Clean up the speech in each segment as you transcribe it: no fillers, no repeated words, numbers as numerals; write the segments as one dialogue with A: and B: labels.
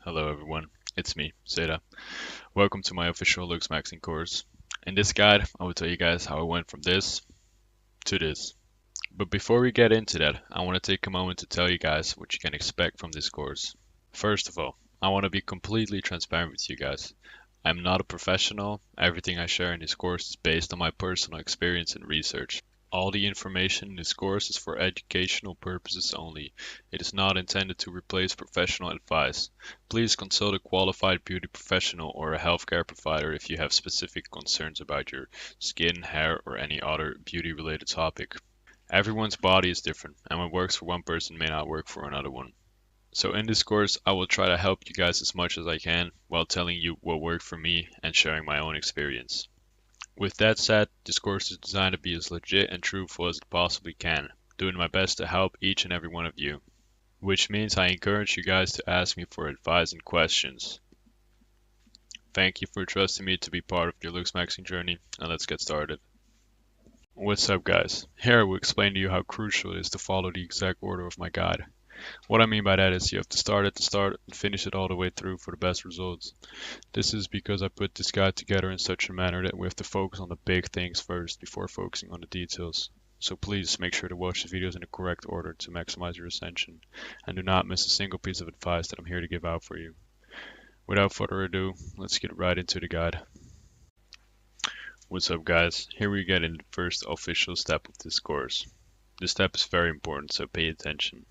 A: Hello everyone, it's me, Zeta. Welcome to my official looksmaxing course. In this guide, I will tell you guys how I went from this to this. But before we get into that, I want to take a moment to tell you guys what you can expect from this course. First of all, I want to be completely transparent with you guys. I'm not a professional. Everything I share in this course is based on my personal experience and research. All the information in this course is for educational purposes only. It is not intended to replace professional advice. Please consult a qualified beauty professional or a healthcare provider if you have specific concerns about your skin, hair, or any other beauty-related topic. Everyone's body is different, and what works for one person may not work for another one. So in this course, I will try to help you guys as much as I can while telling you what worked for me and sharing my own experience. With that said, this course is designed to be as legit and truthful as it possibly can, doing my best to help each and every one of you, which means I encourage you guys to ask me for advice and questions. Thank you for trusting me to be part of your looksmaxing journey, and let's get started. What's up guys? Here I will explain to you how crucial it is to follow the exact order of my guide. What I mean by that is you have to start at the start and finish it all the way through for the best results. This is because I put this guide together in such a manner that we have to focus on the big things first before focusing on the details. So please make sure to watch the videos in the correct order to maximize your ascension, and do not miss a single piece of advice that I'm here to give out for you. Without further ado, let's get right into the guide. What's up guys? Here we get in the first official step of this course. This step is very important, so pay attention.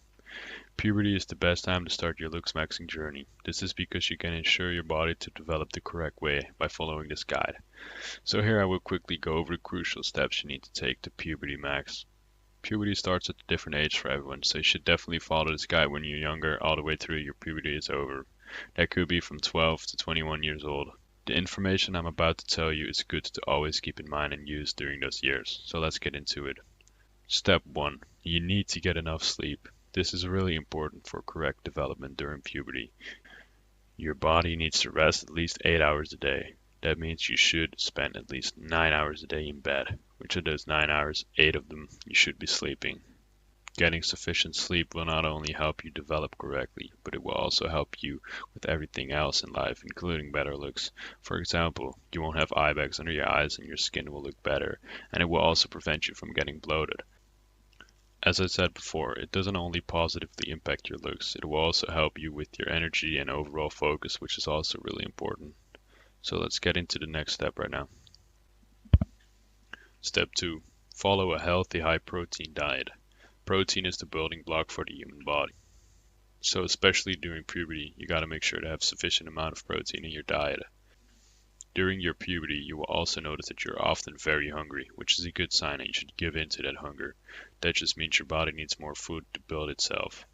A: Puberty is the best time to start your looksmaxing journey. This is because you can ensure your body to develop the correct way by following this guide. So here I will quickly go over the crucial steps you need to take to puberty max. Puberty starts at a different age for everyone, so you should definitely follow this guide when you're younger all the way through your puberty is over. That could be from 12 to 21 years old. The information I'm about to tell you is good to always keep in mind and use during those years, so let's get into it. Step 1. You need to get enough sleep. This is really important for correct development during puberty. Your body needs to rest at least 8 hours a day. That means you should spend at least 9 hours a day in bed, which of those 9 hours, 8 of them you should be sleeping. Getting sufficient sleep will not only help you develop correctly, but it will also help you with everything else in life, including better looks. For example, you won't have eye bags under your eyes and your skin will look better, and it will also prevent you from getting bloated. As I said before, it doesn't only positively impact your looks, it will also help you with your energy and overall focus, which is also really important. So let's get into the next step right now. Step 2. Follow a healthy high protein diet. Protein is the building block for the human body. So especially during puberty, you gotta make sure to have sufficient amount of protein in your diet. During your puberty, you will also notice that you're often very hungry, which is a good sign that you should give in to that hunger. That just means your body needs more food to build itself.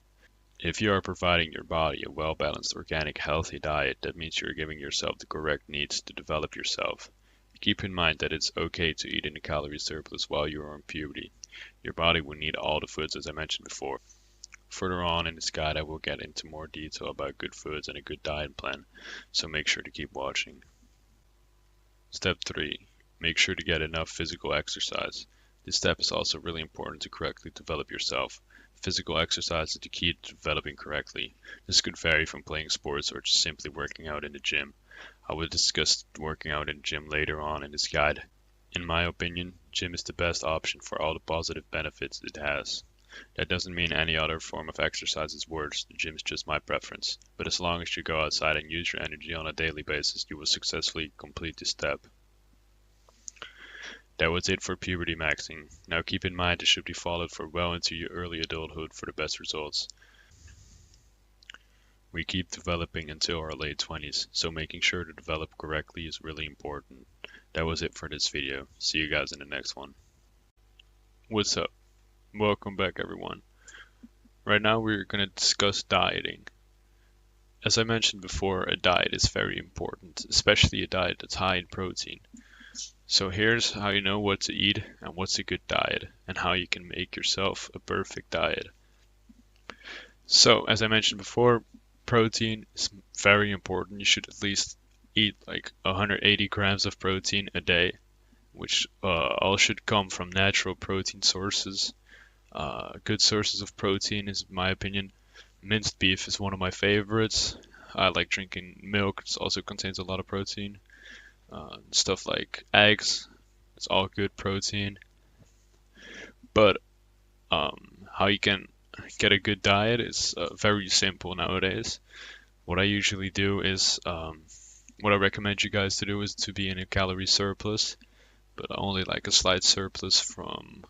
A: If you are providing your body a well-balanced, organic, healthy diet, that means you're giving yourself the correct needs to develop yourself. Keep in mind that it's okay to eat in a calorie surplus while you are in puberty. Your body will need all the foods as I mentioned before. Further on in this guide, I will get into more detail about good foods and a good diet plan, so make sure to keep watching. Step 3. Make sure to get enough physical exercise. This step is also really important to correctly develop yourself. Physical exercise is the key to developing correctly. This could vary from playing sports or just simply working out in the gym. I will discuss working out in the gym later on in this guide. In my opinion, gym is the best option for all the positive benefits it has. That doesn't mean any other form of exercise is worse, the gym is just my preference. But as long as you go outside and use your energy on a daily basis, you will successfully complete this step. That was it for puberty maxing. Now keep in mind this should be followed for well into your early adulthood for the best results. We keep developing until our late 20s, so making sure to develop correctly is really important. That was it for this video. See you guys in the next one. What's up? Welcome back everyone. Right now we're going to discuss dieting. As I mentioned before, a diet is very important, especially a diet that's high in protein. So here's how you know what to eat and what's a good diet, and how you can make yourself a perfect diet. So as I mentioned before, protein is very important. You should at least eat like 180 grams of protein a day, which all should come from natural protein sources. Good sources of protein is, in my opinion, minced beef is one of my favorites. I like drinking milk. It also contains a lot of protein. Stuff like eggs, it's all good protein. But how you can get a good diet is very simple nowadays. What I usually do is, what I recommend you guys to do is to be in a calorie surplus, but only like a slight surplus from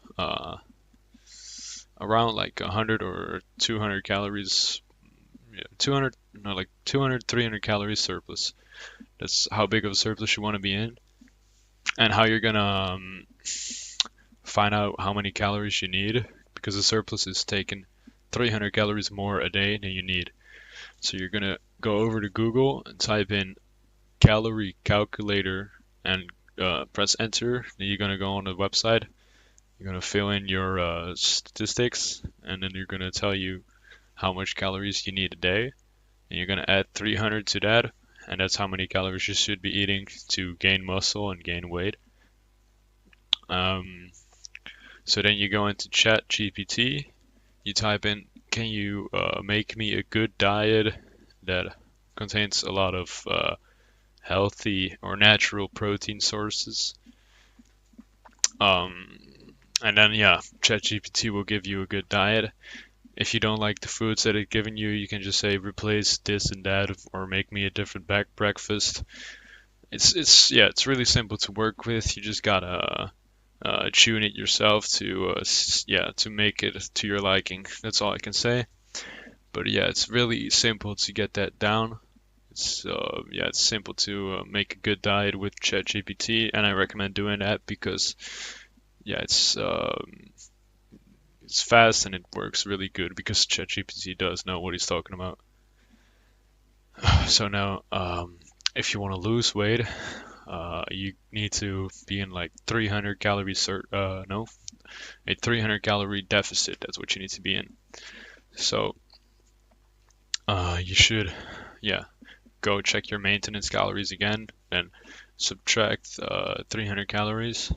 A: around like 100 or 200 calories. Yeah, 200, no, like 200, 300 calories surplus. That's how big of a surplus you want to be in, and how you're gonna find out how many calories you need, because the surplus is taking 300 calories more a day than you need. So you're gonna go over to Google and type in calorie calculator and press enter. Then you're gonna go on the website. You're gonna fill in your statistics, and then you're gonna tell you how much calories you need a day, and you're gonna add 300 to that, and that's how many calories you should be eating to gain muscle and gain weight. Um, so then you go into Chat GPT. You type in, can you make me a good diet that contains a lot of healthy or natural protein sources? Um, and then, yeah, ChatGPT will give you a good diet. If you don't like the foods that it's giving you, you can just say replace this and that, or make me a different breakfast. It's really simple to work with. You just gotta tune it yourself to to make it to your liking. That's all I can say. But yeah, it's really simple to get that down. It's simple to make a good diet with ChatGPT, and I recommend doing that because yeah, it's fast and it works really good because ChatGPT does know what he's talking about. So now, if you want to lose weight, you need to be in like 300 calories, no, a 300 calorie deficit. That's what you need to be in. So, you should, yeah, go check your maintenance calories again, and subtract 300 calories,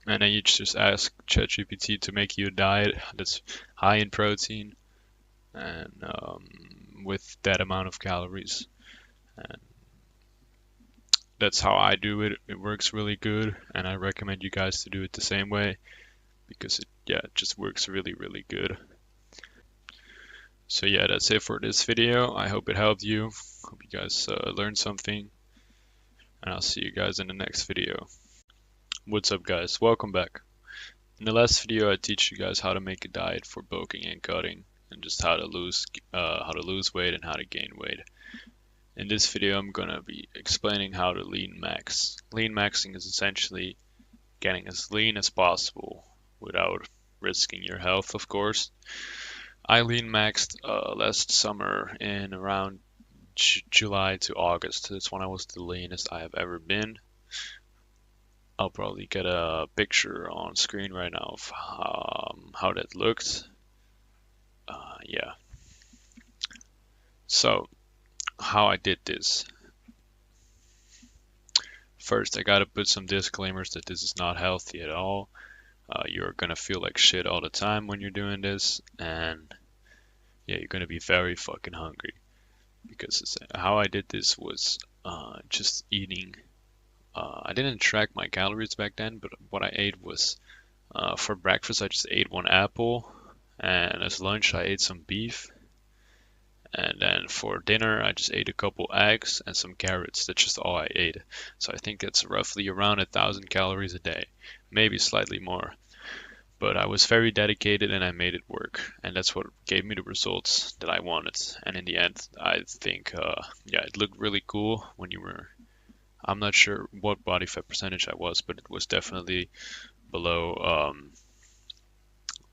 A: and then you just ask ChatGPT to make you a diet that's high in protein and with that amount of calories. And that's how I do it. It works really good, and I recommend you guys to do it the same way because it just works really, really good. So yeah, that's it for this video. I hope it helped you. Hope you guys learned something, and I'll see you guys in the next video. What's up, guys? Welcome back. In the last video, I teach you guys how to make a diet for bulking and cutting, and just how to lose weight and how to gain weight. In this video, I'm gonna be explaining how to lean max. Lean maxing is essentially getting as lean as possible without risking your health, of course. I lean maxed last summer in around July to August. That's when I was the leanest I have ever been. I'll probably get a picture on screen right now of how that looked. Yeah. So, how I did this. First, I gotta put some disclaimers that this is not healthy at all. You're gonna feel like shit all the time when you're doing this, and yeah, you're gonna be very fucking hungry. Because how I did this was just eating. I didn't track my calories back then, but what I ate was for breakfast I just ate one apple, and as lunch I ate some beef, and then for dinner I just ate a couple eggs and some carrots. That's just all I ate. So I think that's roughly around 1,000 calories a day, maybe slightly more. But I was very dedicated and I made it work, and that's what gave me the results that I wanted. And in the end, I think it looked really cool when you were. I'm not sure what body fat percentage I was, but it was definitely below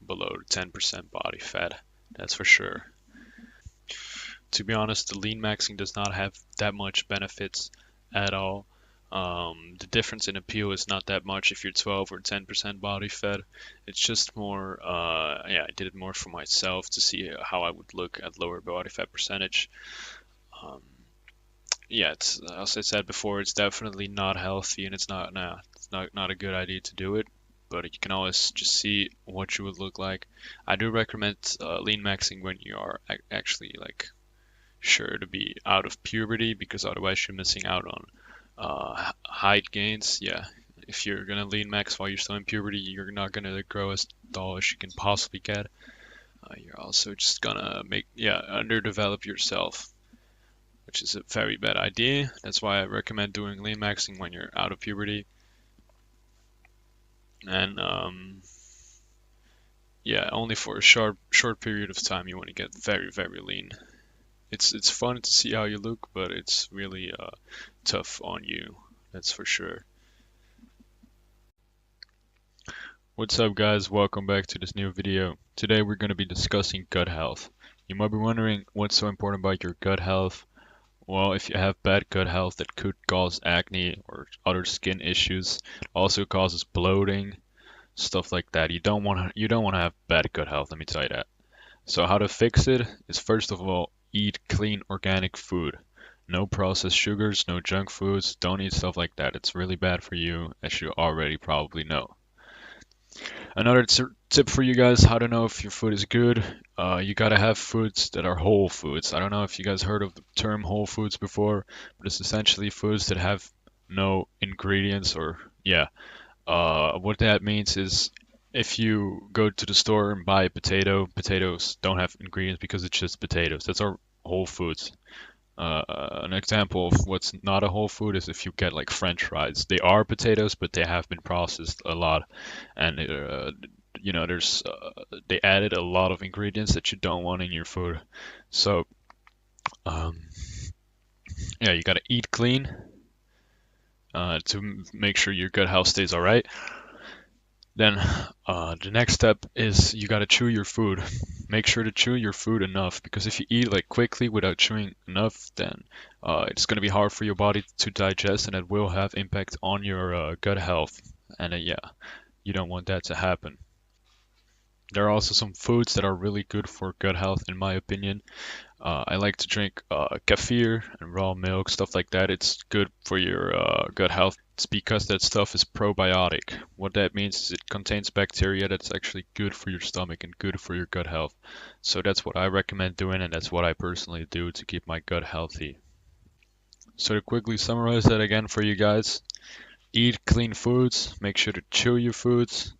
A: below 10% body fat. That's for sure. To be honest, the lean maxing does not have that much benefits at all. The difference in appeal is not that much if you're 12 or 10% body fat. It's just more, I did it more for myself to see how I would look at lower body fat percentage. Um, as I said before, it's definitely not healthy, and it's not a good idea to do it. But you can always just see what you would look like. I do recommend lean maxing when you are actually like sure to be out of puberty, because otherwise you're missing out on height gains. Yeah, if you're gonna lean max while you're still in puberty, you're not gonna grow as tall as you can possibly get. You're also just gonna underdevelop yourself, which is a very bad idea. That's why I recommend doing lean maxing when you're out of puberty. And yeah, only for a short period of time you want to get very lean. It's fun to see how you look, but it's really tough on you. That's for sure. What's up, guys? Welcome back to this new video. Today we're going to be discussing gut health. You might be wondering what's so important about your gut health. Well, if you have bad gut health, that could cause acne or other skin issues. It also causes bloating, stuff like that. You don't want to have bad gut health, let me tell you that. So how to fix it is, first of all, eat clean organic food. No processed sugars, no junk foods. Don't eat stuff like that. It's really bad for you, as you already probably know. Another tip for you guys, how to know if your food is good. You gotta have foods that are whole foods. I don't know if you guys heard of the term whole foods before, but it's essentially foods that have no ingredients, or yeah. What that means is, if you go to the store and buy a potato, potatoes don't have ingredients because it's just potatoes. That's our whole foods. An example of what's not a whole food is if you get like French fries. They are potatoes, but they have been processed a lot, and there's they added a lot of ingredients that you don't want in your food. So um, yeah, you gotta eat clean to make sure your gut health stays all right. Then the next step is you gotta chew your food. Make sure to chew your food enough, because if you eat like quickly without chewing enough, then it's gonna be hard for your body to digest, and it will have impact on your gut health. And yeah, you don't want that to happen. There are also some foods that are really good for gut health, in my opinion. I like to drink kefir and raw milk, stuff like that. It's good for your gut health. It's because that stuff is probiotic. What that means is it contains bacteria that's actually good for your stomach and good for your gut health. So that's what I recommend doing, and that's what I personally do to keep my gut healthy. So to quickly summarize that again for you guys, eat clean foods, make sure to chew your foods,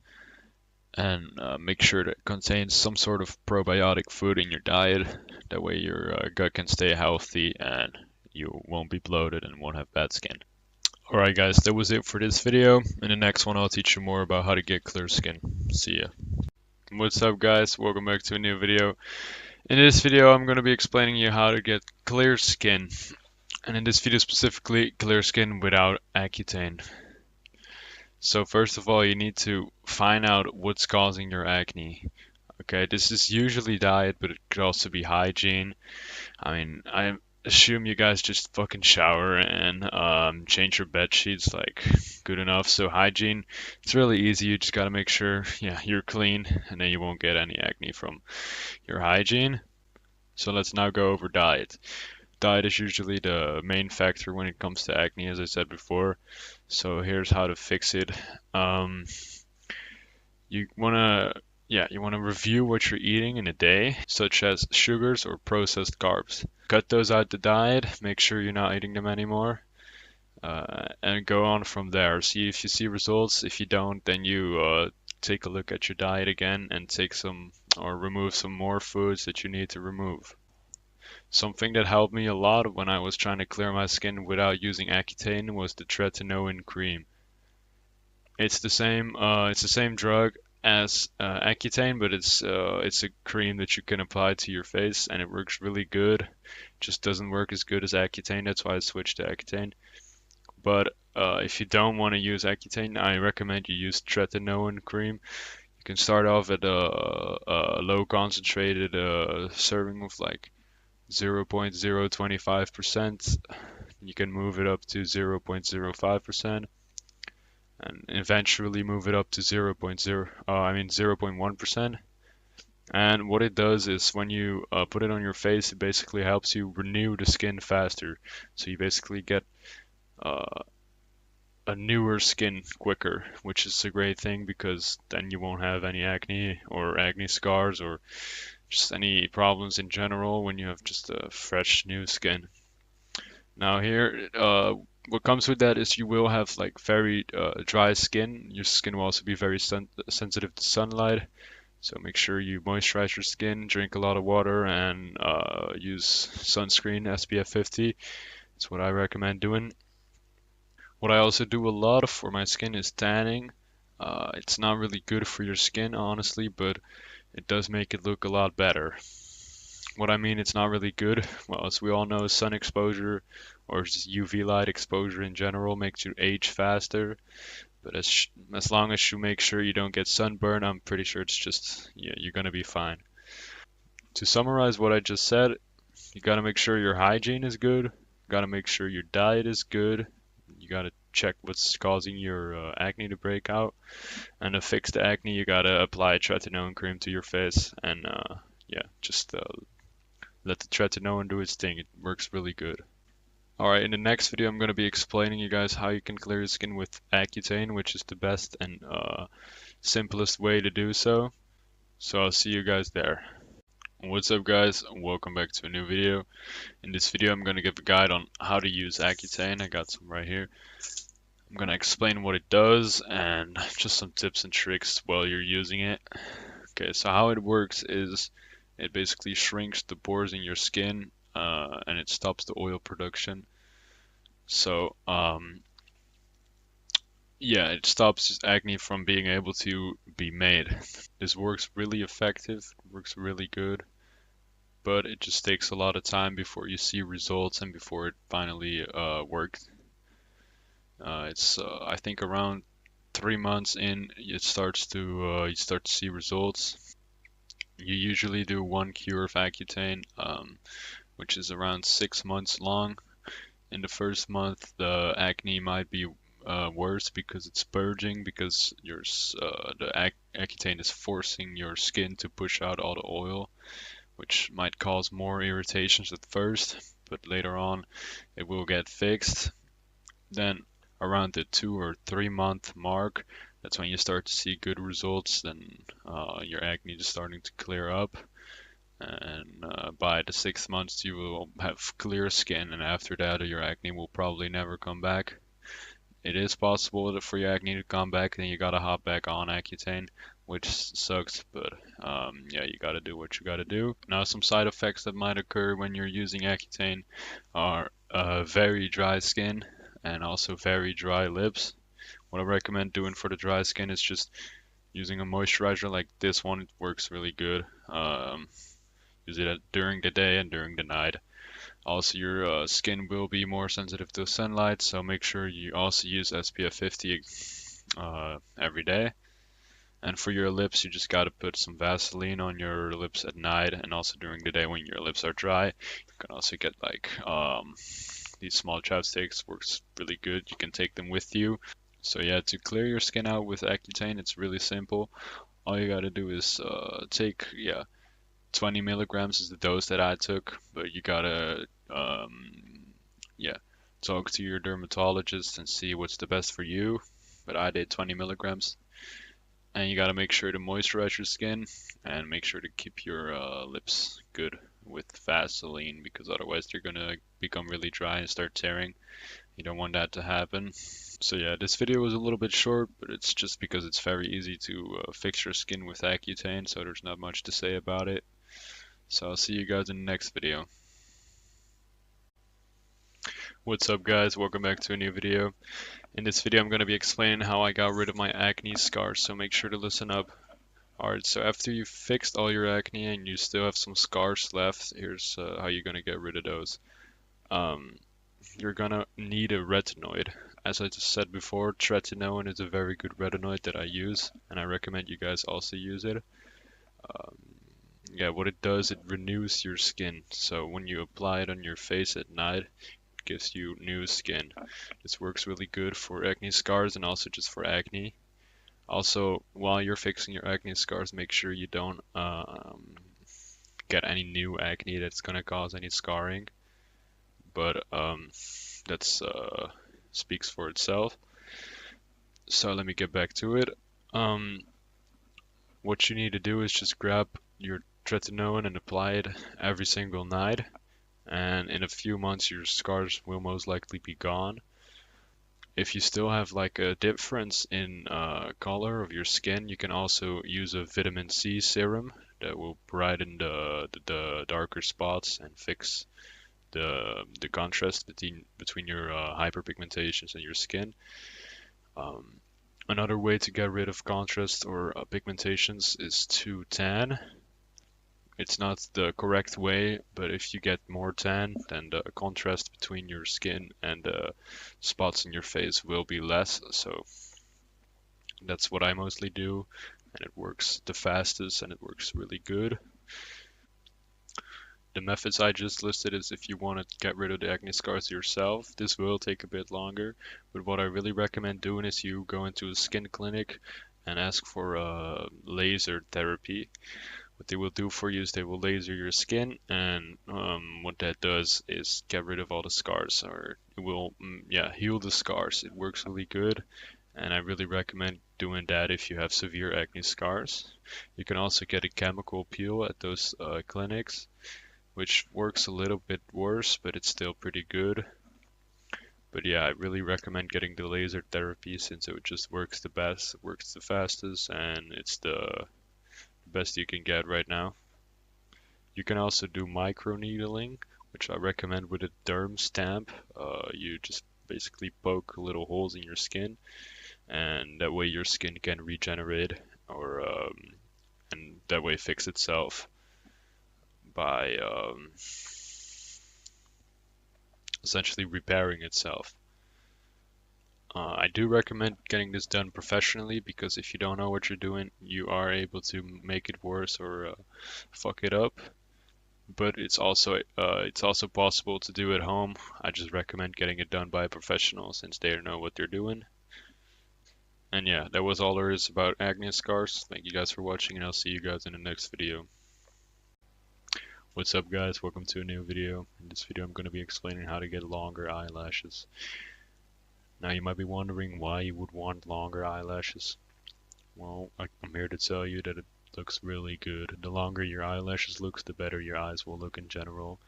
A: and make sure that it contains some sort of probiotic food in your diet. That way your gut can stay healthy and you won't be bloated and won't have bad skin. Alright guys, that was it for this video. In the next one I'll teach you more about how to get clear skin. See ya. What's up guys, welcome back to a new video. In this video I'm going to be explaining you how to get clear skin. And in this video specifically, clear skin without Accutane. So first of all, you need to find out what's causing your acne. Okay, this is usually diet, but it could also be hygiene. I mean, I assume you guys just fucking shower and change your bed sheets, like, good enough. So hygiene, it's really easy. You just gotta make sure, yeah, you're clean, and then you won't get any acne from your hygiene. So let's now go over diet. Diet is usually the main factor when it comes to acne, as I said before. So here's how to fix it. You wanna review what you're eating in a day, such as sugars or processed carbs. Cut those out the diet. Make sure you're not eating them anymore, and go on from there. See if you see results. If you don't, then you take a look at your diet again and take some or remove some more foods that you need to remove. Something that helped me a lot when I was trying to clear my skin without using Accutane was the tretinoin cream. It's the same drug as Accutane, but it's a cream that you can apply to your face, and it works really good. Just doesn't work as good as Accutane. That's why I switched to Accutane. But if you don't want to use Accutane, I recommend you use tretinoin cream. You can start off at a low concentrated serving of like 0.025%. You can move it up to 0.05%, and eventually move it up to 0.1%. And what it does is, when you put it on your face, it basically helps you renew the skin faster. So you basically get a newer skin quicker, which is a great thing, because then you won't have any acne or acne scars or just any problems in general when you have just a fresh new skin. Now here, what comes with that is you will have like very dry skin. Your skin will also be very sensitive to sunlight. So make sure you moisturize your skin, drink a lot of water, and use sunscreen SPF 50. That's what I recommend doing. What I also do a lot of for my skin is tanning. It's not really good for your skin, honestly, but it does make it look a lot better. What I mean it's not really good, well, as we all know, sun exposure or just UV light exposure in general makes you age faster. But as long as you make sure you don't get sunburn, I'm pretty sure it's just, yeah, you're gonna be fine. To summarize what I just said, you gotta make sure your hygiene is good, you gotta make sure your diet is good, you gotta check what's causing your acne to break out, and to fix the acne, you gotta apply tretinoin cream to your face, and yeah, just let the tretinoin do its thing. It works really good. Alright, in the next video, I'm going to be explaining you guys how you can clear your skin with Accutane, which is the best and simplest way to do so. So I'll see you guys there. What's up guys, welcome back to a new video. In this video I'm going to give a guide on how to use Accutane. I got some right here. I'm going to explain what it does and just some tips and tricks while you're using it. Okay, so how it works is it basically shrinks the pores in your skin and it stops the oil production. So yeah, it stops acne from being able to be made. This works really effective, works really good, but it just takes a lot of time before you see results and before it finally works. It's I think around 3 months in, it starts to you start to see results. You usually do one cure of Accutane, which is around 6 months long. In the first month, the acne might be worse because it's purging, because the Accutane is forcing your skin to push out all the oil, which might cause more irritations at first, but later on it will get fixed. Then around the 2 or 3 month mark, that's when you start to see good results. Then your acne is starting to clear up, and by the 6 months you will have clear skin, and after that your acne will probably never come back. It is possible that for your acne to come back, then you gotta hop back on Accutane, which sucks, but yeah, you gotta do what you gotta do. Now, some side effects that might occur when you're using Accutane are very dry skin and also very dry lips. What I recommend doing for the dry skin is just using a moisturizer like this one. It works really good. Use it during the day and during the night. Also, your skin will be more sensitive to sunlight, so make sure you also use SPF 50 every day. And for your lips, you just gotta put some Vaseline on your lips at night, and also during the day when your lips are dry. You can also get like these small chapsticks, works really good. You can take them with you. So yeah, to clear your skin out with Accutane, it's really simple. All you gotta do is take, yeah, 20 milligrams is the dose that I took, but you gotta, yeah, talk to your dermatologist and see what's the best for you. But I did 20 milligrams. And you gotta make sure to moisturize your skin and make sure to keep your lips good with Vaseline, because otherwise they're gonna become really dry and start tearing. You don't want that to happen. So yeah, this video was a little bit short, but it's just because it's very easy to fix your skin with Accutane, so there's not much to say about it. So I'll see you guys in the next video. What's up guys, welcome back to a new video. In this video I'm going to be explaining how I got rid of my acne scars, so make sure to listen up. Alright, so after you've fixed all your acne and you still have some scars left, here's how you're going to get rid of those. You're going to need a retinoid. As I just said before, tretinoin is a very good retinoid that I use, and I recommend you guys also use it. Yeah, what it does, it renews your skin. So when you apply it on your face at night, it gives you new skin. This works really good for acne scars and also just for acne. Also, while you're fixing your acne scars, make sure you don't get any new acne that's gonna cause any scarring. But that's speaks for itself. So let me get back to it. What you need to do is just grab your tretinoin and apply it every single night, and in a few months your scars will most likely be gone. If you still have like a difference in color of your skin, you can also use a vitamin C serum that will brighten the darker spots and fix the contrast between your hyperpigmentations and your skin. Um, Another way to get rid of contrast or pigmentations is to tan. It's not the correct way, but if you get more tan, then the contrast between your skin and the spots in your face will be less. So that's what I mostly do, and it works the fastest and it works really good. The methods I just listed is if you want to get rid of the acne scars yourself. This will take a bit longer, but what I really recommend doing is you go into a skin clinic and ask for a laser therapy. What they will do for you is they will laser your skin, and what that does is get rid of all the scars, or it will, yeah, heal the scars. It works really good, and I really recommend doing that if you have severe acne scars. You can also get a chemical peel at those clinics, which works a little bit worse, but it's still pretty good. But yeah, I really recommend getting the laser therapy since it just works the best, it works the fastest, and it's the best you can get right now. You can also do microneedling, which I recommend with a derm stamp. You just basically poke little holes in your skin, and that way your skin can regenerate, or and that way fix itself by essentially repairing itself. I do recommend getting this done professionally because if you don't know what you're doing, you are able to make it worse or fuck it up. But it's also possible to do at home. I just recommend getting it done by a professional since they know what they're doing. And yeah, that was all there is about acne scars. Thank you guys for watching, and I'll see you guys in the next video. What's up, guys? Welcome to a new video. In this video I'm going to be explaining how to get longer eyelashes. Now you might be wondering why you would want longer eyelashes. Well, I'm here to tell you that it looks really good. The longer your eyelashes looks, the better your eyes will look in general.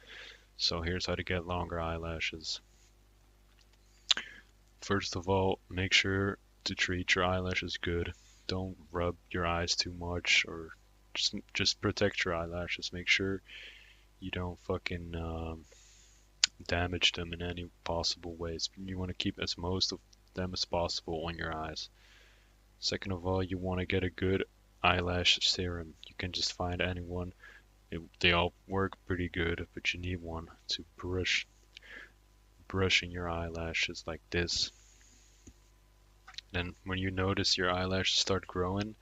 A: So here's how to get longer eyelashes. First of all, make sure to treat your eyelashes good. Don't rub your eyes too much, or just protect your eyelashes. Make sure you don't fucking damage them in any possible ways. You want to keep as most of them as possible on your eyes. Second of all, you want to get a good eyelash serum. You can just find anyone. They all work pretty good, but you need one to brushing your eyelashes like this. Then when you notice your eyelashes start growing,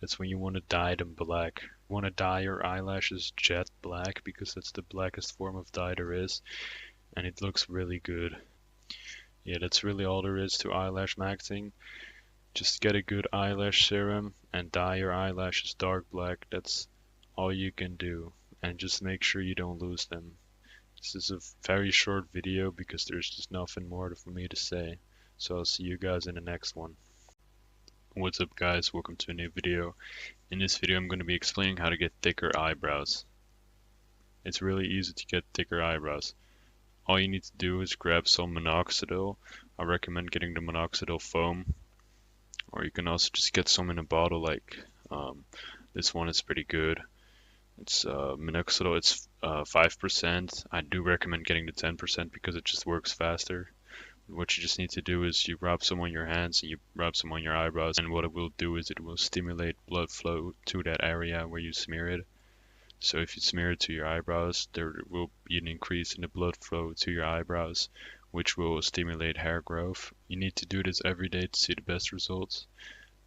A: that's when you want to dye them black. You want to dye your eyelashes jet black because that's the blackest form of dye there is, and it looks really good. Yeah, that's really all there is to eyelash maxing. Just get a good eyelash serum and dye your eyelashes dark black. That's all you can do, and just make sure you don't lose them. This is a very short video because there's just nothing more for me to say. So I'll see you guys in the next one. What's up, guys? Welcome to a new video. In this video I'm going to be explaining how to get thicker eyebrows. It's really easy to get thicker eyebrows. All you need to do is grab some minoxidil. I recommend getting the minoxidil foam, or you can also just get some in a bottle like this one is pretty good. It's minoxidil, it's 5%. I do recommend getting the 10% because it just works faster. What you just need to do is you rub some on your hands and you rub some on your eyebrows, and what it will do is it will stimulate blood flow to that area where you smear it. So if you smear it to your eyebrows, there will be an increase in the blood flow to your eyebrows, which will stimulate hair growth. You need to do this every day to see the best results,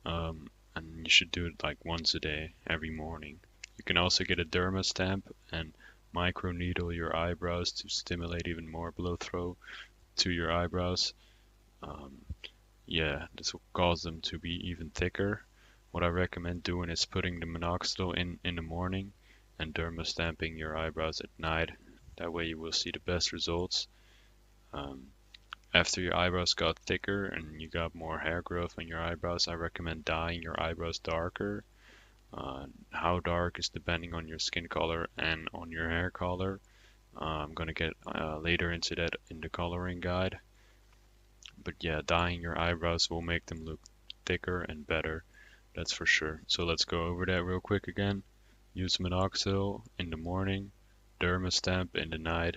A: and you should do it like once a day, every morning. You can also get a derma stamp and microneedle your eyebrows to stimulate even more blood flow to your eyebrows. Yeah, this will cause them to be even thicker. What I recommend doing is putting the minoxidil in the morning and derma stamping your eyebrows at night. That way you will see the best results. After your eyebrows got thicker and you got more hair growth on your eyebrows, I recommend dyeing your eyebrows darker. How dark is depending on your skin color and on your hair color. I'm gonna get later into that in the coloring guide. But yeah, dyeing your eyebrows will make them look thicker and better, that's for sure. So let's go over that real quick again. Use minoxidil in the morning, dermastamp in the night,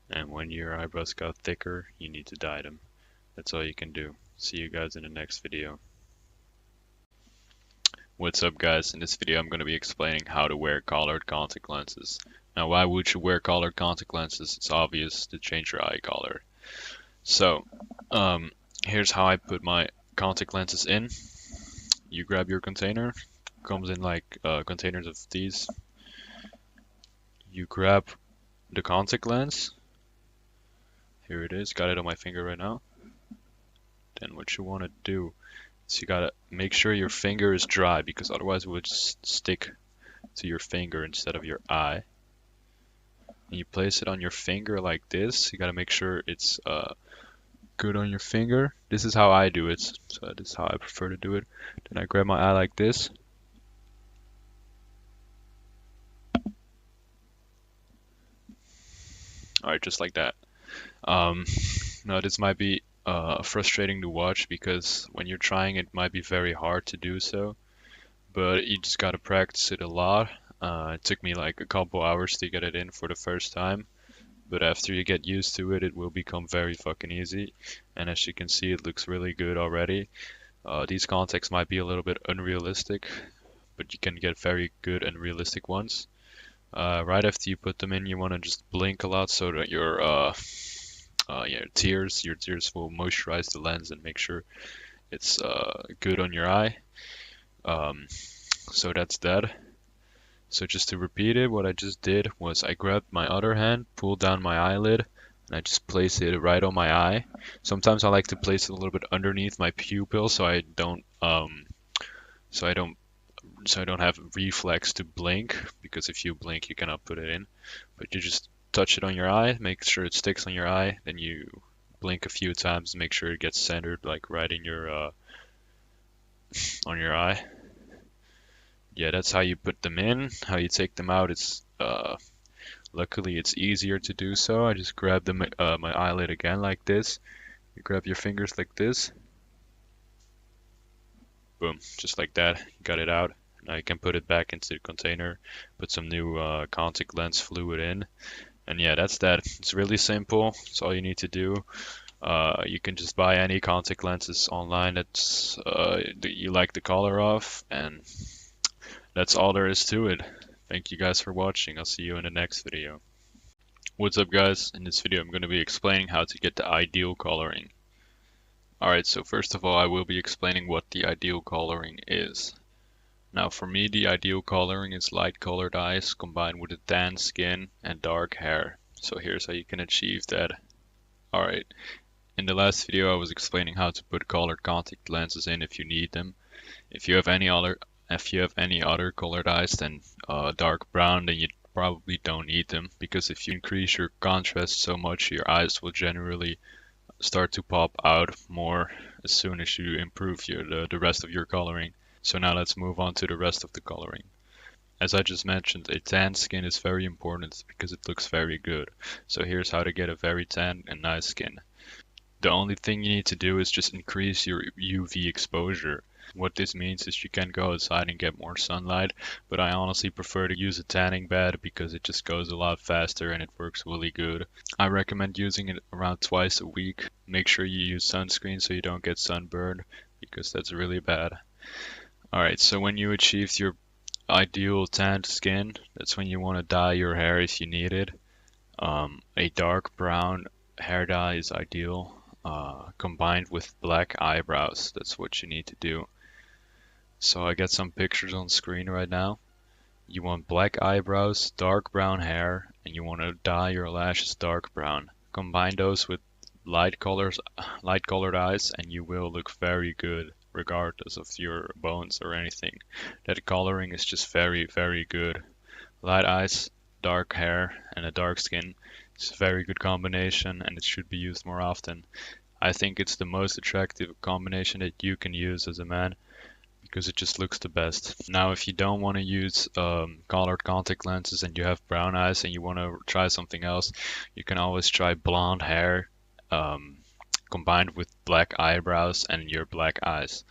A: and when your eyebrows got thicker, you need to dye them. That's all you can do. See you guys in the next video. What's up guys, in this video I'm going to be explaining how to wear colored contact lenses. Now why would you wear colored contact lenses? It's obvious, to change your eye color. So, here's how I put my contact lenses in. You grab your container, comes in like containers of these. You grab the contact lens. Here it is, got it on my finger right now. Then what you want to do is you gotta make sure your finger is dry, because otherwise it would just stick to your finger instead of your eye. And you place it on your finger like this. You gotta make sure it's good on your finger. This is how I do it, so this is how I prefer to do it. Then I grab my eye like this. Alright, just like that. Now this might be frustrating to watch, because when you're trying it might be very hard to do so, but you just gotta practice it a lot. It took me like a couple hours to get it in for the first time, but after you get used to it, it will become very fucking easy. And as you can see, it looks really good already. These contacts might be a little bit unrealistic, but you can get very good and realistic ones. Right after you put them in, you want to just blink a lot so that your tears will moisturize the lens and make sure it's good on your eye. So that's that. So just to repeat it, what I just did was I grabbed my other hand, pulled down my eyelid, and I just placed it right on my eye. Sometimes I like to place it a little bit underneath my pupil so I don't have reflex to blink, because if you blink you cannot put it in. But you just touch it on your eye, make sure it sticks on your eye, then you blink a few times, make sure it gets centered like right in your on your eye. Yeah, that's how you put them in. How you take them out, it's luckily it's easier to do so. I just grab my eyelid again like this. You grab your fingers like this. Boom, just like that. You got it out. Now you can put it back into the container, put some new contact lens fluid in, and yeah, that's that. It's really simple. It's all you need to do. You can just buy any contact lenses online that you like the color of, and that's all there is to it. Thank you guys for watching. I'll see you in the next video. What's up guys? In this video I'm going to be explaining how to get the ideal coloring. Alright, so first of all I will be explaining what the ideal coloring is. Now for me the ideal coloring is light colored eyes combined with a tan skin and dark hair. So here's how you can achieve that. Alright, in the last video I was explaining how to put colored contact lenses in if you need them. If you have any other colored eyes than dark brown, then you probably don't need them, because if you increase your contrast so much, your eyes will generally start to pop out more as soon as you improve the rest of your coloring. So now let's move on to the rest of the coloring. As I just mentioned, a tan skin is very important because it looks very good. So here's how to get a very tan and nice skin. The only thing you need to do is just increase your UV exposure. What this means is you can go outside and get more sunlight, but I honestly prefer to use a tanning bed because it just goes a lot faster and it works really good. I recommend using it around twice a week. Make sure you use sunscreen so you don't get sunburned, because that's really bad. Alright, so when you achieved your ideal tanned skin, that's when you want to dye your hair if you need it. A dark brown hair dye is ideal, combined with black eyebrows. That's what you need to do. So I got some pictures on screen right now. You want black eyebrows, dark brown hair, and you want to dye your lashes dark brown. Combine those with light colored eyes and you will look very good regardless of your bones or anything. That coloring is just very, very good. Light eyes, dark hair, and a dark skin. It's a very good combination and it should be used more often. I think it's the most attractive combination that you can use as a man, because it just looks the best. Now, if you don't want to use colored contact lenses and you have brown eyes and you want to try something else, you can always try blonde hair um, combined with black eyebrows and your black eyes.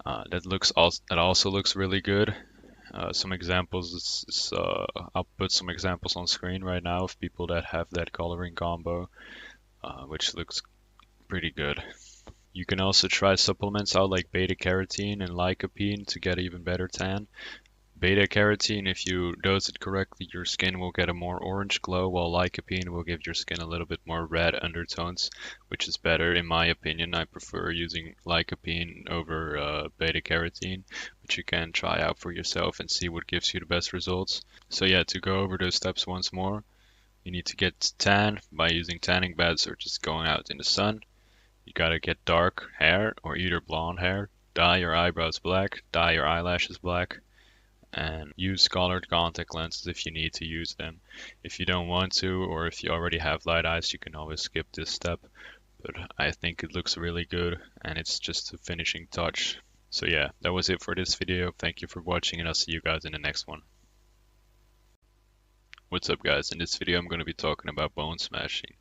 A: That also looks really good. Some examples I'll put some examples on screen right now of people that have that coloring combo, which looks pretty good. You can also try supplements out like beta carotene and lycopene to get even better tan. Beta carotene, if you dose it correctly, your skin will get a more orange glow, while lycopene will give your skin a little bit more red undertones, which is better in my opinion. I prefer using lycopene over beta carotene, but you can try out for yourself and see what gives you the best results. So yeah, to go over those steps once more, you need to get tan by using tanning beds or just going out in the sun. You gotta get dark hair or either blonde hair, dye your eyebrows black, dye your eyelashes black, and use colored contact lenses if you need to use them. If you don't want to, or if you already have light eyes, you can always skip this step. But I think it looks really good and it's just a finishing touch. So yeah, that was it for this video. Thank you for watching and I'll see you guys in the next one. What's up guys? In this video I'm going to be talking about bone smashing.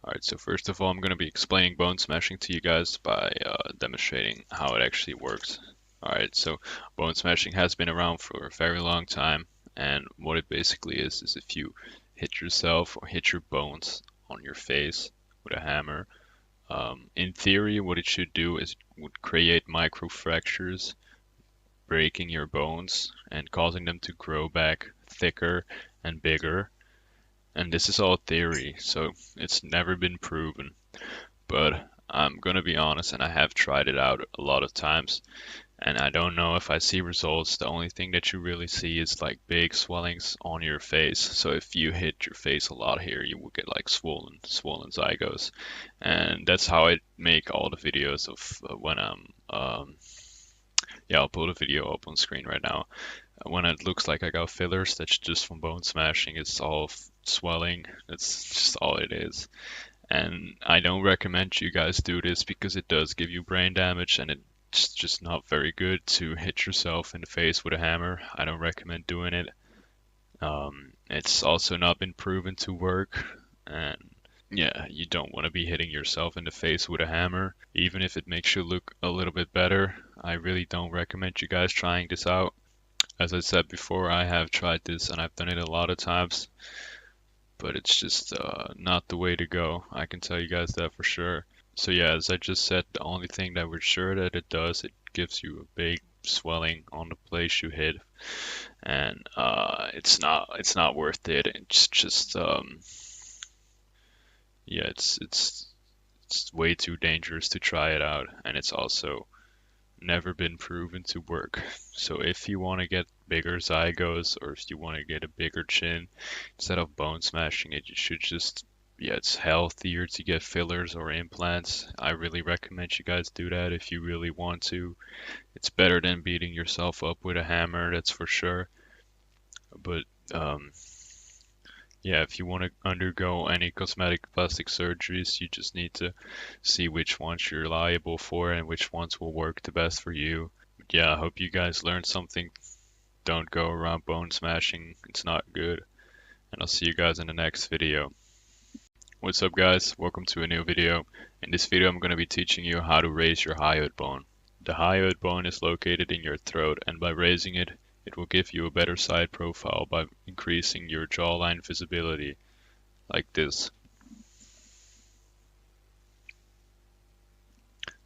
A: Alright, so first of all I'm going to be explaining bone smashing to you guys by demonstrating how it actually works. Alright, so bone smashing has been around for a very long time, and what it basically is if you hit yourself or hit your bones on your face with a hammer, in theory what it should do is it would create micro fractures, breaking your bones and causing them to grow back thicker and bigger. And this is all theory, so it's never been proven. But I'm gonna be honest, and I have tried it out a lot of times, and I don't know if I see results. The only thing that you really see is like big swellings on your face. So if you hit your face a lot here, you will get like swollen zygos. And that's how I make all the videos of when I'm, yeah, I'll pull the video up on screen right now. When it looks like I got fillers, that's just from bone smashing. It's all swelling. That's just all it is. And I don't recommend you guys do this because it does give you brain damage and it's just not very good to hit yourself in the face with a hammer. I don't recommend doing it. It's also not been proven to work, and yeah, you don't want to be hitting yourself in the face with a hammer, even if it makes you look a little bit better. I really don't recommend you guys trying this out. As I said before, I have tried this and I've done it a lot of times, but it's just not the way to go. I can tell you guys that for sure. So yeah, as I just said, the only thing that we're sure that it does, it gives you a big swelling on the place you hit, and it's not worth it. It's just yeah, it's way too dangerous to try it out, and it's also never been proven to work. So if you want to get bigger zygos or if you want to get a bigger chin, instead of bone smashing it, you should just, yeah, it's healthier to get fillers or implants. I really recommend you guys do that if you really want to. It's better than beating yourself up with a hammer, that's for sure. But yeah, if you want to undergo any cosmetic plastic surgeries, you just need to see which ones you're liable for and which ones will work the best for you. But yeah, I hope you guys learned something. Don't go around bone smashing, it's not good. And I'll see you guys in the next video. What's up guys, welcome to a new video. In this video I'm going to be teaching you how to raise your hyoid bone. The hyoid bone is located in your throat, and by raising it, it will give you a better side profile by increasing your jawline visibility, like this.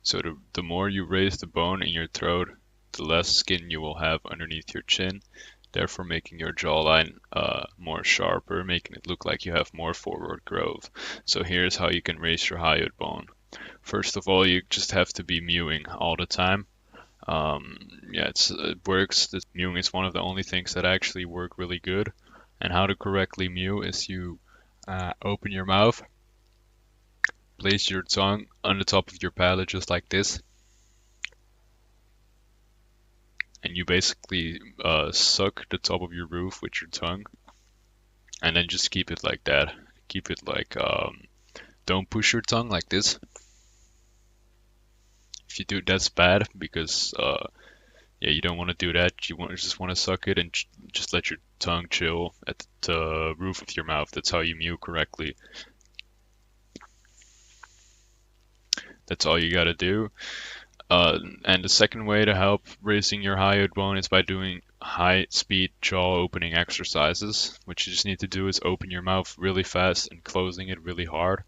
A: So the more you raise the bone in your throat, the less skin you will have underneath your chin, therefore making your jawline more sharper, making it look like you have more forward growth. So here's how you can raise your hyoid bone. First of all, you just have to be mewing all the time. Yeah, it works. This mewing is one of the only things that actually work really good. And how to correctly mew is you open your mouth, place your tongue on the top of your palate just like this, and you basically suck the top of your roof with your tongue, and then just keep it like that. Keep it like, don't push your tongue like this. If you do, that's bad because Yeah, you don't want to do that. You just want to suck it and just let your tongue chill at the roof of your mouth. That's how you mew correctly. That's all you gotta do. And the second way to help raising your hyoid bone is by doing high speed jaw opening exercises. What you just need to do is open your mouth really fast and closing it really hard.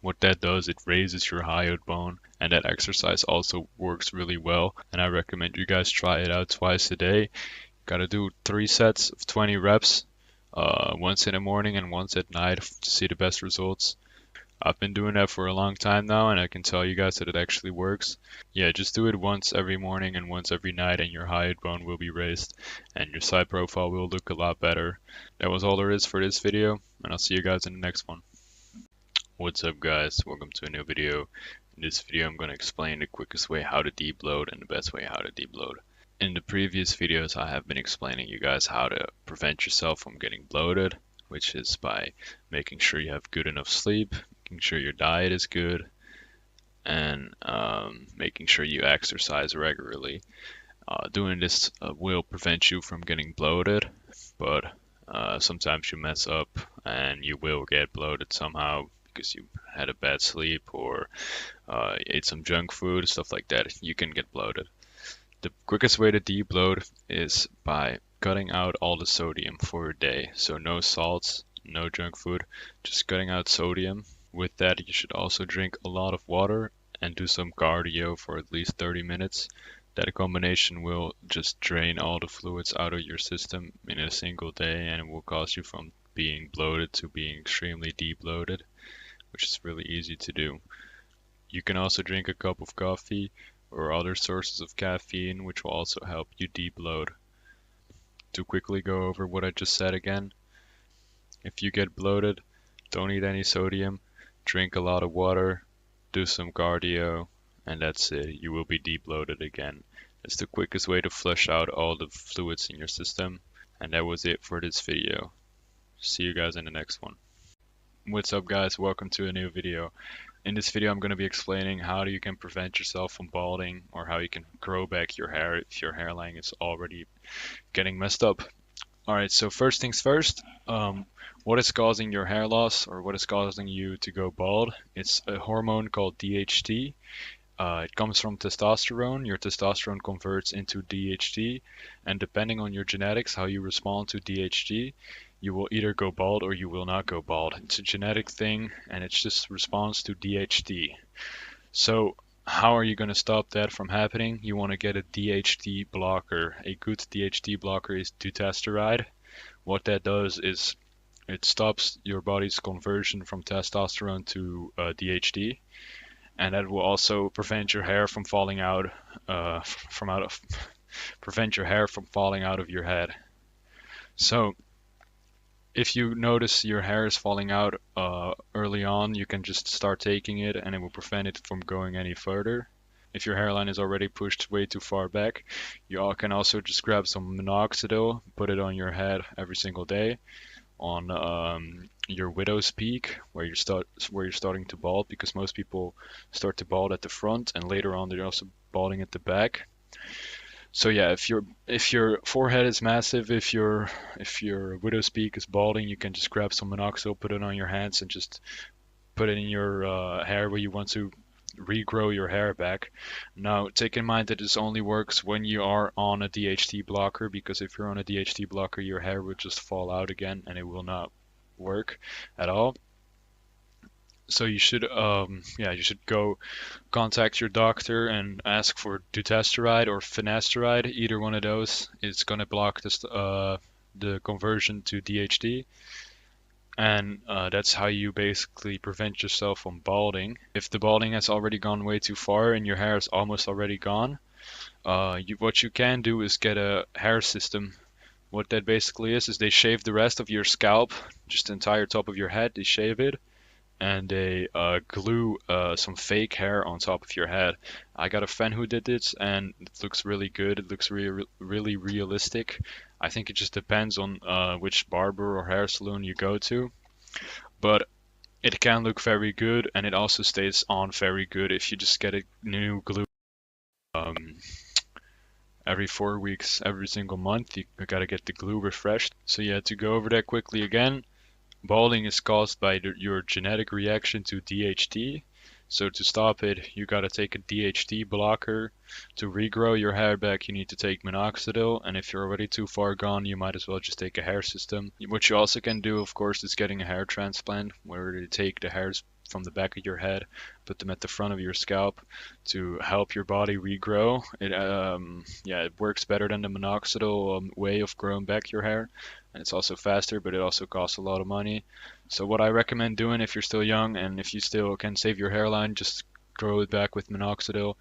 A: What that does, it raises your hyoid bone, and that exercise also works really well. And I recommend you guys try it out twice a day. Gotta do 3 sets of 20 reps, once in the morning and once at night to see the best results. I've been doing that for a long time now, and I can tell you guys that it actually works. Yeah, just do it once every morning and once every night, and your hyoid bone will be raised, and your side profile will look a lot better. That was all there is for this video, and I'll see you guys in the next one. What's up, guys? Welcome to a new video. In this video, I'm going to explain the quickest way how to debloat and the best way how to debloat. In the previous videos, I have been explaining you guys how to prevent yourself from getting bloated, which is by making sure you have good enough sleep, making sure your diet is good, and making sure you exercise regularly. Doing this will prevent you from getting bloated, but sometimes you mess up and you will get bloated somehow because you had a bad sleep or ate some junk food, stuff like that. You can get bloated. The quickest way to debloat is by cutting out all the sodium for a day. So no salts, no junk food, just cutting out sodium. With that, you should also drink a lot of water and do some cardio for at least 30 minutes. That combination will just drain all the fluids out of your system in a single day, and it will cause you from being bloated to being extremely debloated, which is really easy to do. You can also drink a cup of coffee or other sources of caffeine, which will also help you debloat. To quickly go over what I just said again, if you get bloated, don't eat any sodium, drink a lot of water, do some cardio, and that's it. You will be debloated again. It's the quickest way to flush out all the fluids in your system. And that was it for this video. See you guys in the next one. What's up, guys? Welcome to a new video. In this video, I'm going to be explaining how you can prevent yourself from balding, or how you can grow back your hair if your hairline is already getting messed up. Alright, so first things first, what is causing your hair loss, or what is causing you to go bald? It's a hormone called DHT. It comes from testosterone. Your testosterone converts into DHT, and depending on your genetics, how you respond to DHT, you will either go bald or you will not go bald. It's a genetic thing, and it's just response to DHT. So how are you going to stop that from happening? You want to get a DHT blocker. A good DHT blocker is dutasteride. What that does is it stops your body's conversion from testosterone to DHT, and that will also prevent your hair from falling out, prevent your hair from falling out of your head. So if you notice your hair is falling out early on, you can just start taking it, and it will prevent it from going any further. If your hairline is already pushed way too far back, you all can also just grab some minoxidil, put it on your head every single day, on your widow's peak, where you're starting to bald, because most people start to bald at the front, and later on they're also balding at the back. So yeah, if your forehead is massive, if your widow's peak is balding, you can just grab some minoxidil, put it on your hands, and just put it in your hair where you want to regrow your hair back. Now, take in mind that this only works when you are on a DHT blocker, because if you're on a DHT blocker, your hair will just fall out again, and it will not work at all. So you should go contact your doctor and ask for dutasteride or finasteride. Either one of those is going to block this, the conversion to DHT, and that's how you basically prevent yourself from balding. If the balding has already gone way too far and your hair is almost already gone, what you can do is get a hair system. What that basically is they shave the rest of your scalp, just the entire top of your head, they shave it, and they glue some fake hair on top of your head. I got a friend who did this, and it looks really good. It looks really realistic. I think it just depends on which barber or hair salon you go to, but it can look very good, and it also stays on very good if you just get a new glue every 4 weeks, every single month. You gotta get the glue refreshed. So yeah, to go over that quickly again, balding is caused by your genetic reaction to DHT. So to stop it, you gotta take a DHT blocker. To regrow your hair back, you need to take minoxidil, and if you're already too far gone, you might as well just take a hair system. What you also can do, of course, is getting a hair transplant, where you take the hairs from the back of your head, put them at the front of your scalp to help your body regrow. It works better than the minoxidil way of growing back your hair, and it's also faster, but it also costs a lot of money. So what I recommend doing if you're still young and if you still can save your hairline, just grow it back with minoxidil.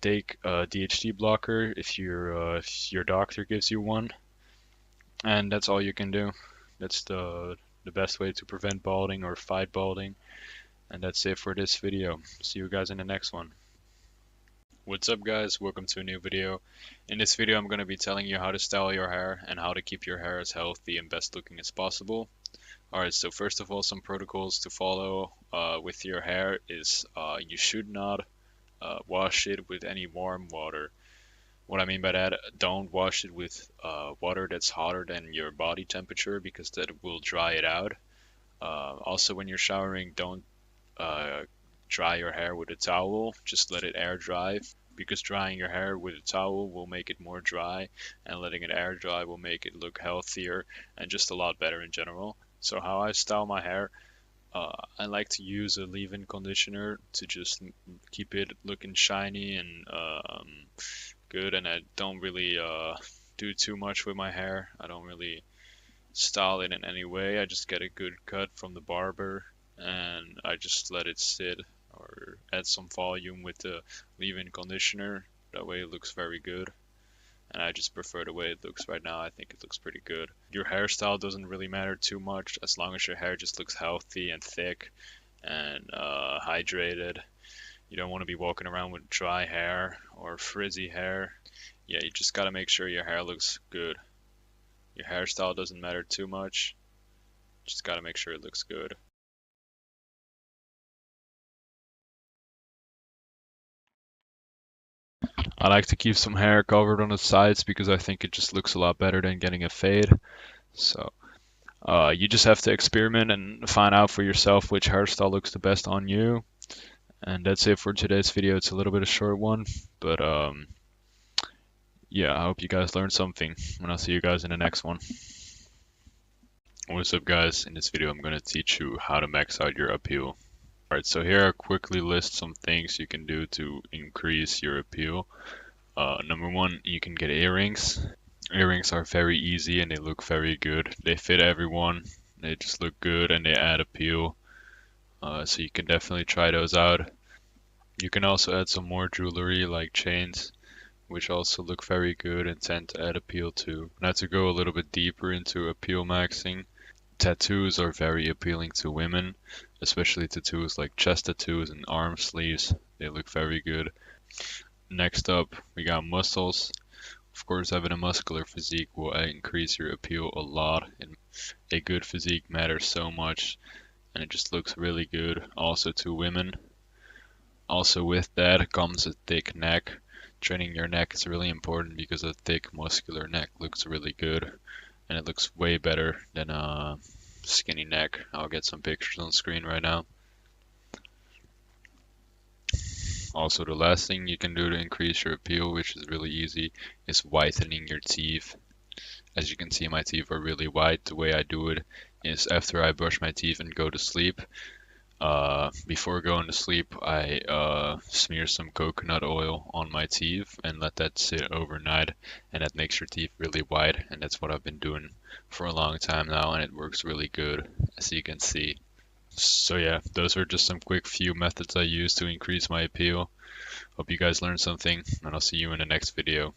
A: Take a DHT blocker if your doctor gives you one, and that's all you can do. That's the best way to prevent balding or fight balding. And that's it for this video. See you guys in the next one. What's up guys, welcome to a new video. In this video I'm going to be telling you how to style your hair and how to keep your hair as healthy and best looking as possible. Alright, so first of all, some protocols to follow with your hair is you should not wash it with any warm water. What I mean by that, don't wash it with water that's hotter than your body temperature, because that will dry it out. Also, when you're showering, don't dry your hair with a towel. Just let it air dry, because drying your hair with a towel will make it more dry, and letting it air dry will make it look healthier and just a lot better in general. So how I style my hair, I like to use a leave-in conditioner to just keep it looking shiny and good, and I don't really do too much with my hair. I don't really style it in any way. I just get a good cut from the barber and I just let it sit or add some volume with the leave-in conditioner. That way it looks very good, and I just prefer the way it looks right now. I think it looks pretty good. Your hairstyle doesn't really matter too much as long as your hair just looks healthy and thick and hydrated. You don't want to be walking around with dry hair or frizzy hair. Yeah, you just gotta make sure your hair looks good. Your hairstyle doesn't matter too much. Just gotta make sure it looks good. I like to keep some hair covered on the sides because I think it just looks a lot better than getting a fade. So you just have to experiment and find out for yourself which hairstyle looks the best on you. And that's it for today's video. It's a little bit of a short one, but yeah, I hope you guys learned something, and I'll see you guys in the next one. What's up guys, in this video I'm going to teach you how to max out your appeal. Alright, so here I quickly list some things you can do to increase your appeal. Number one, you can get earrings. Earrings are very easy and they look very good. They fit everyone, they just look good and they add appeal. So you can definitely try those out. You can also add some more jewelry like chains, which also look very good and tend to add appeal too. Now to go a little bit deeper into appeal maxing, tattoos are very appealing to women, especially tattoos like chest tattoos and arm sleeves. They look very good. Next up, we got muscles. Of course, having a muscular physique will increase your appeal a lot, and a good physique matters so much, and it just looks really good also to women. Also with that comes a thick neck. Training your neck is really important because a thick muscular neck looks really good, and it looks way better than a skinny neck. I'll get some pictures on screen right now. Also, the last thing you can do to increase your appeal, which is really easy, is whitening your teeth. As you can see, my teeth are really white. The way I do it is after I brush my teeth and go to sleep, before going to sleep, I smear some coconut oil on my teeth and let that sit overnight, and that makes your teeth really white, and that's what I've been doing for a long time now, and it works really good, as you can see. So yeah, those are just some quick few methods I use to increase my appeal. Hope you guys learned something, and I'll see you in the next video.